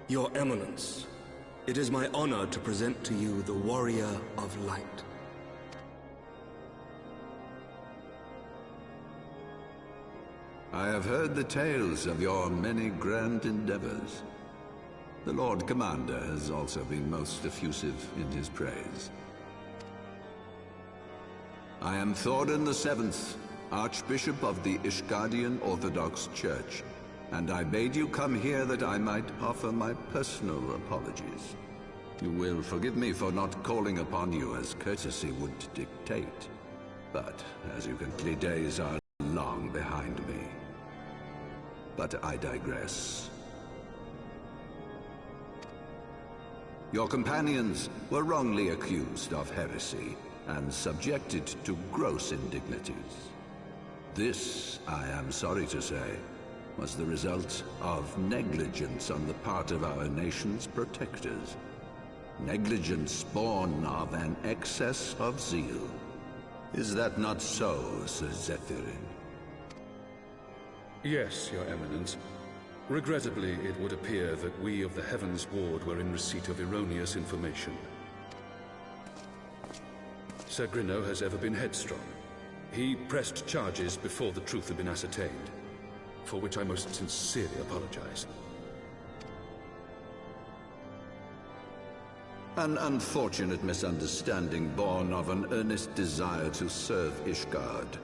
Your Eminence, it is my honor to present to you the Warrior of Light. I have heard the tales of your many grand endeavors. The Lord Commander has also been most effusive in his praise. I am Thorin VII, Archbishop of the Ishgardian Orthodox Church, and I bade you come here that I might offer my personal apologies. You will forgive me for not calling upon you as courtesy would dictate, but as you can see, days are long behind me. But I digress. Your companions were wrongly accused of heresy and subjected to gross indignities. This, I am sorry to say, was the result of negligence on the part of our nation's protectors. Negligence born of an excess of zeal. Is that not so, Sir Zephyrin? Yes, Your Eminence. Regrettably, it would appear that we of the Heavensward were in receipt of erroneous information. Sir Grinno has ever been headstrong. He pressed charges before the truth had been ascertained, for which I most sincerely apologize. An unfortunate misunderstanding born of an earnest desire to serve Ishgard,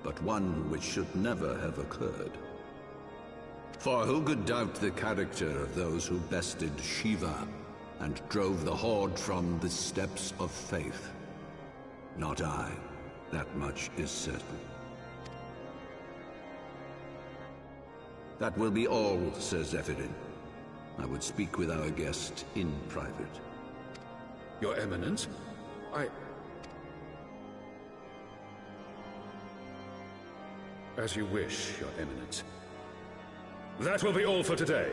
but one which should never have occurred. For who could doubt the character of those who bested Shiva and drove the Horde from the steps of faith? Not I. That much is certain. That will be all, Sir Zephyrin. I would speak with our guest in private. Your Eminence, As you wish, Your Eminence. That will be all for today.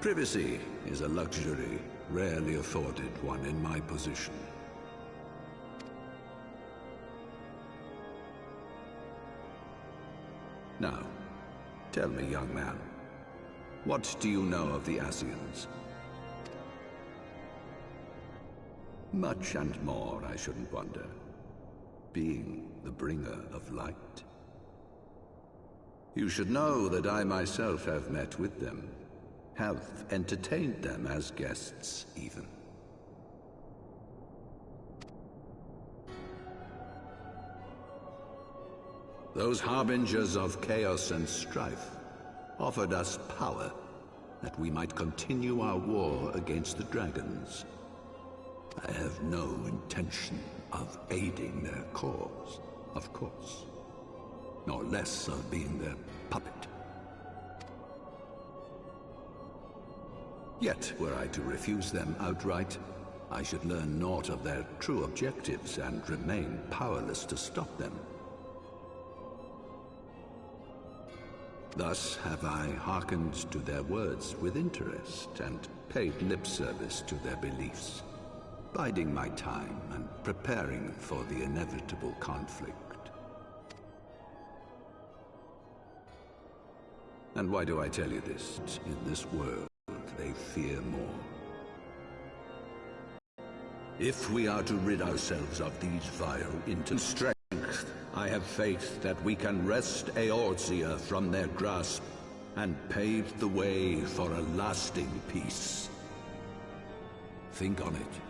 Privacy is a luxury rarely afforded one in my position. Now, tell me, young man, what do you know of the Ascians? Much and more, I shouldn't wonder, being the bringer of light. You should know that I myself have met with them, have entertained them as guests, even. Those harbingers of chaos and strife offered us power that we might continue our war against the dragons. I have no intention of aiding their cause, of course, nor less of being their puppet. Yet, were I to refuse them outright, I should learn naught of their true objectives and remain powerless to stop them. Thus have I hearkened to their words with interest and paid lip service to their beliefs, biding my time and preparing for the inevitable conflict. And why do I tell you this? In this world, they fear more. If we are to rid ourselves of these vile strength, I have faith that we can wrest Eorzea from their grasp and pave the way for a lasting peace. Think on it.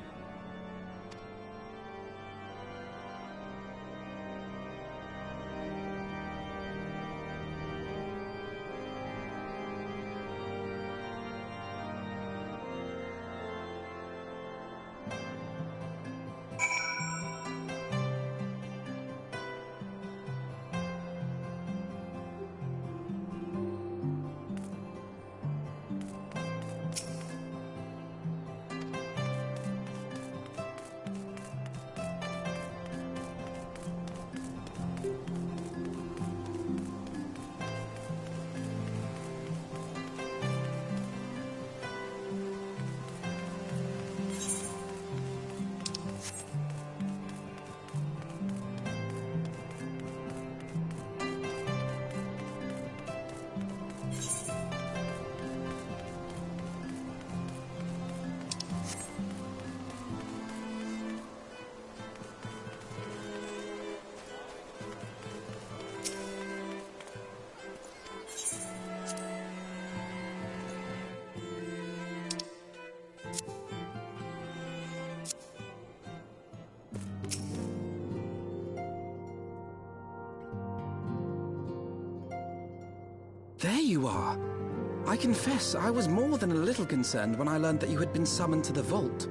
There you are. I confess, I was more than a little concerned when I learned that you had been summoned to the vault.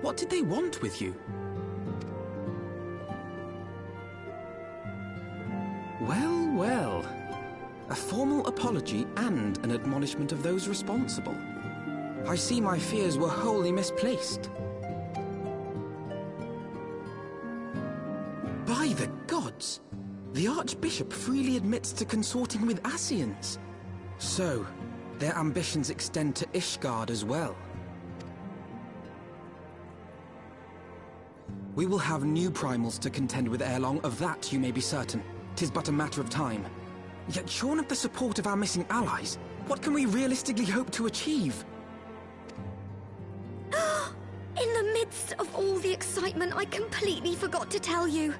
What did they want with you? Well, well. A formal apology and an admonishment of those responsible. I see my fears were wholly misplaced. By the gods! The Archbishop freely admits to consorting with Ascians. So, their ambitions extend to Ishgard as well. We will have new primals to contend with ere long, of that you may be certain. 'Tis but a matter of time. Yet shorn of the support of our missing allies, what can we realistically hope to achieve? In the midst of all the excitement, I completely forgot to tell you.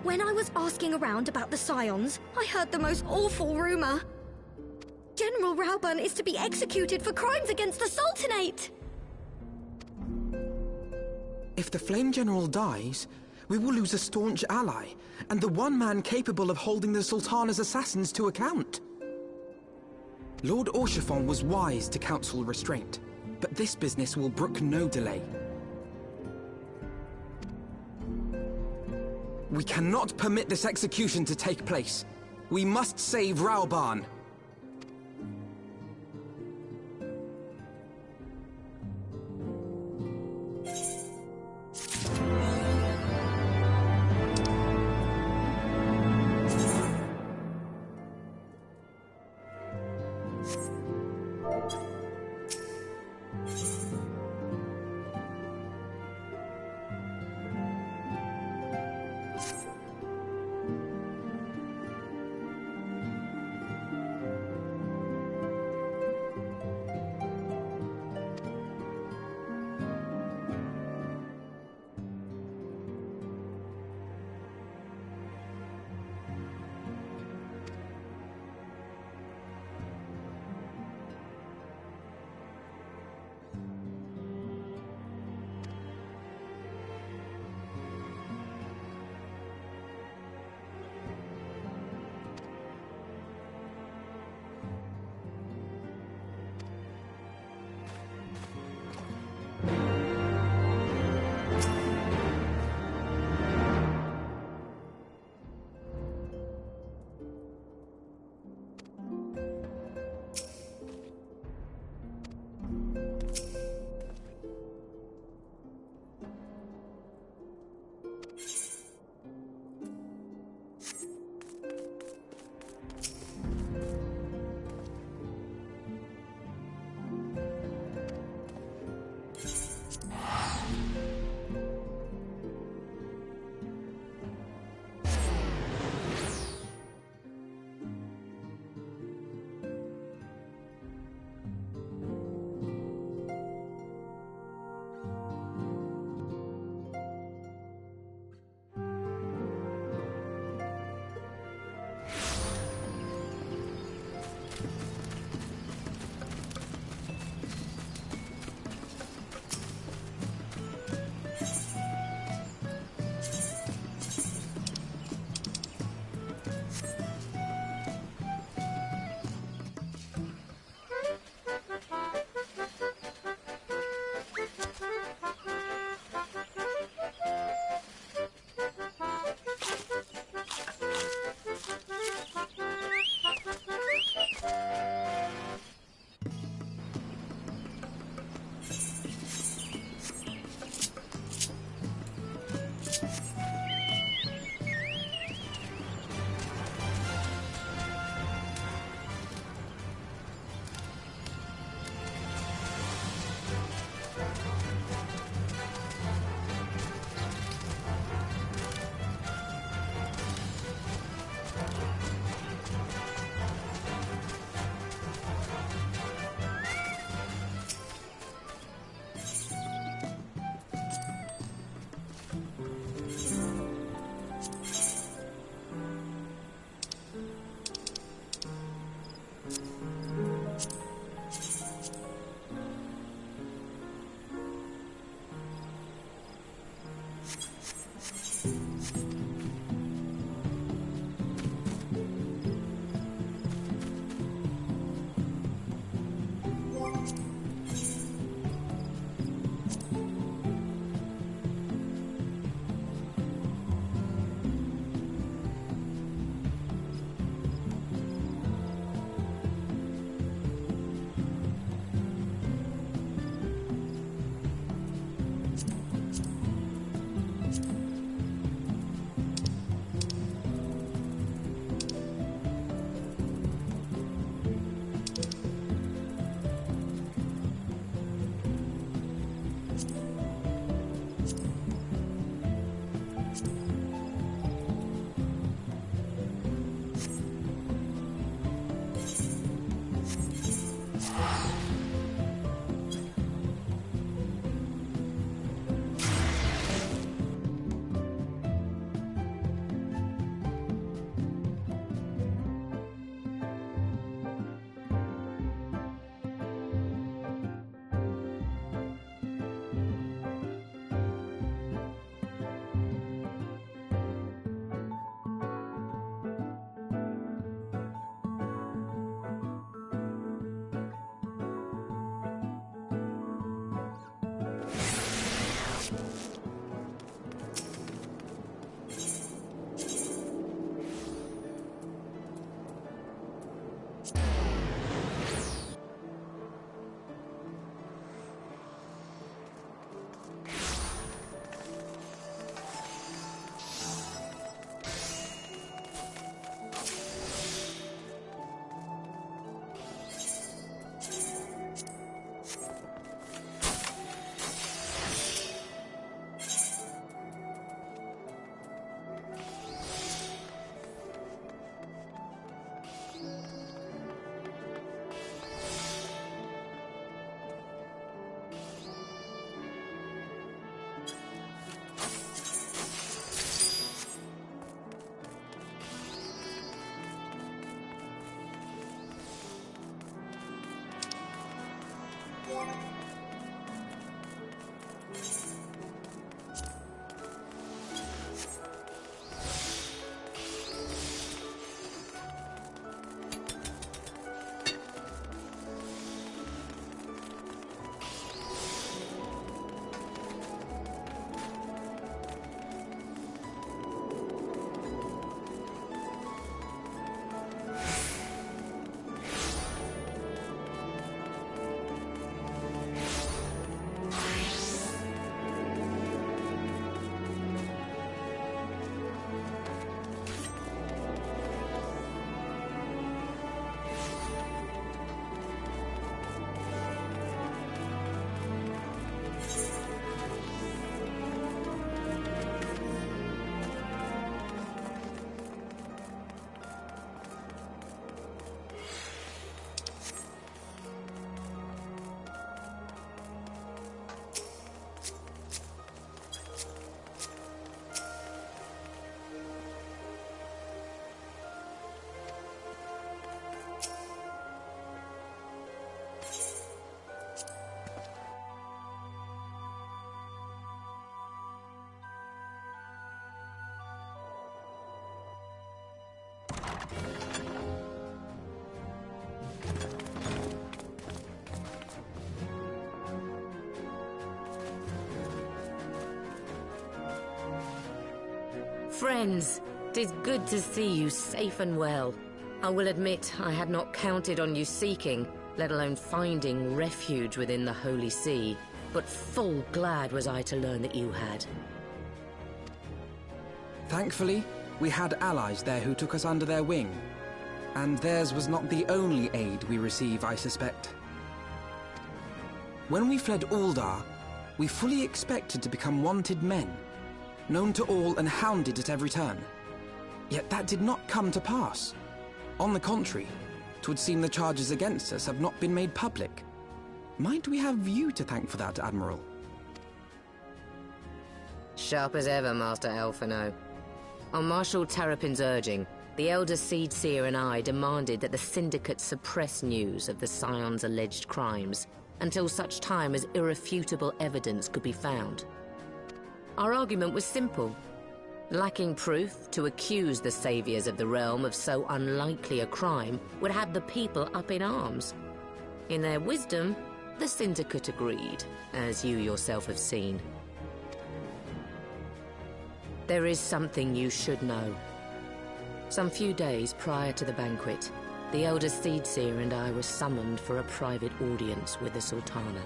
When I was asking around about the Scions, I heard the most awful rumor. General Rauburn is to be executed for crimes against the Sultanate! If the Flame General dies, we will lose a staunch ally, and the one man capable of holding the Sultana's assassins to account. Lord Orchiffon was wise to counsel restraint, but this business will brook no delay. We cannot permit this execution to take place. We must save Rauburn. Friends, 'tis good to see you safe and well. I will admit I had not counted on you seeking, let alone finding refuge within the Holy See, but full glad was I to learn that you had. Thankfully, we had allies there who took us under their wing. And theirs was not the only aid we receive, I suspect. When we fled Uldar, we fully expected to become wanted men, known to all and hounded at every turn. Yet that did not come to pass. On the contrary, 'twould seem the charges against us have not been made public. Might we have you to thank for that, Admiral? Sharp as ever, Master Alphino. On Marshal Terrapin's urging, the Elder Seedseer and I demanded that the Syndicate suppress news of the Scion's alleged crimes until such time as irrefutable evidence could be found. Our argument was simple. Lacking proof, to accuse the saviors of the realm of so unlikely a crime would have the people up in arms. In their wisdom, the Syndicate agreed, as you yourself have seen. There is something you should know. Some few days prior to the banquet, the Elder Seedseer and I were summoned for a private audience with the Sultana.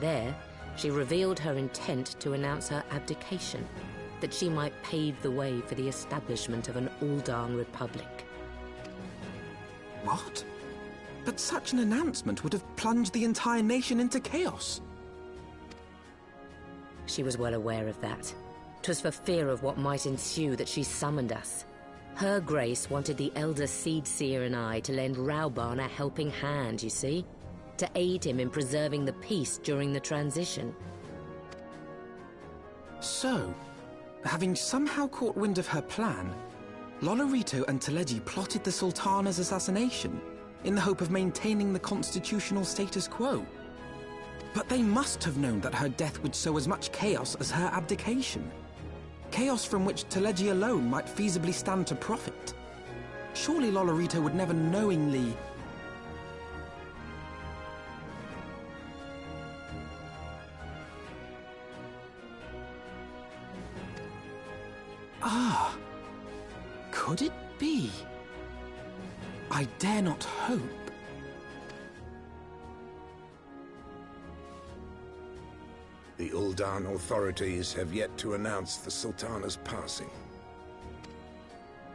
There, she revealed her intent to announce her abdication, that she might pave the way for the establishment of an Uldan Republic. What? But such an announcement would have plunged the entire nation into chaos. She was well aware of that. 'Twas for fear of what might ensue that she summoned us. Her Grace wanted the Elder Seedseer and I to lend Rauban a helping hand, you see? To aid him in preserving the peace during the transition. So, having somehow caught wind of her plan, Lolorito and Teleji plotted the Sultana's assassination in the hope of maintaining the constitutional status quo. But they must have known that her death would sow as much chaos as her abdication. Chaos from which Teleji alone might feasibly stand to profit. Surely Lolorito would never knowingly... Ah, could it be? I dare not hope. The Uldan authorities have yet to announce the Sultana's passing.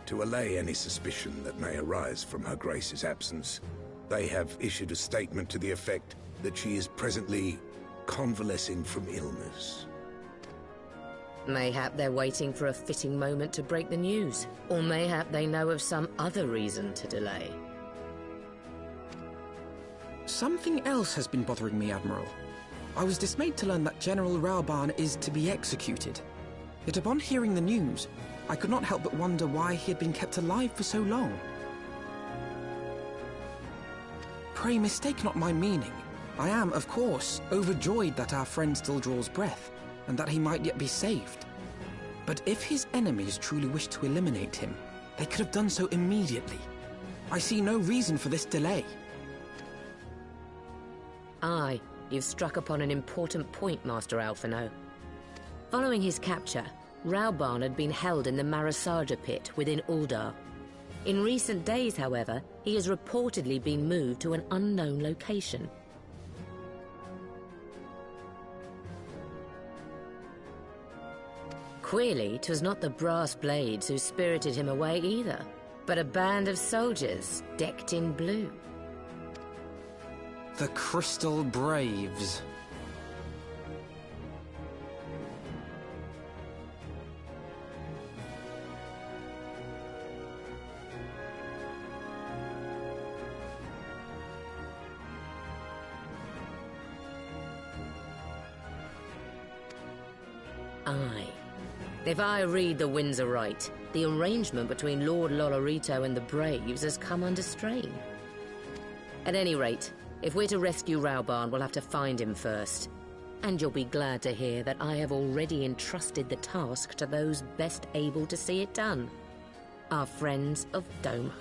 To allay any suspicion that may arise from Her Grace's absence, they have issued a statement to the effect that she is presently convalescing from illness. Mayhap they're waiting for a fitting moment to break the news, or mayhap they know of some other reason to delay. Something else has been bothering me, Admiral. I was dismayed to learn that General Rauban is to be executed. Yet upon hearing the news, I could not help but wonder why he had been kept alive for so long. Pray mistake not my meaning. I am, of course, overjoyed that our friend still draws breath, and that he might yet be saved. But if his enemies truly wished to eliminate him, they could have done so immediately. I see no reason for this delay. Aye, you've struck upon an important point, Master Alphino. Following his capture, Rauban had been held in the Marasaja pit within Uldar. In recent days, however, he has reportedly been moved to an unknown location. Queerly, 'twas not the brass blades who spirited him away either, but a band of soldiers decked in blue. The Crystal Braves. Aye. If I read the winds aright, the arrangement between Lord Lolorito and the Braves has come under strain. At any rate, if we're to rescue Rauban, we'll have to find him first. And you'll be glad to hear that I have already entrusted the task to those best able to see it done. Our friends of Doma.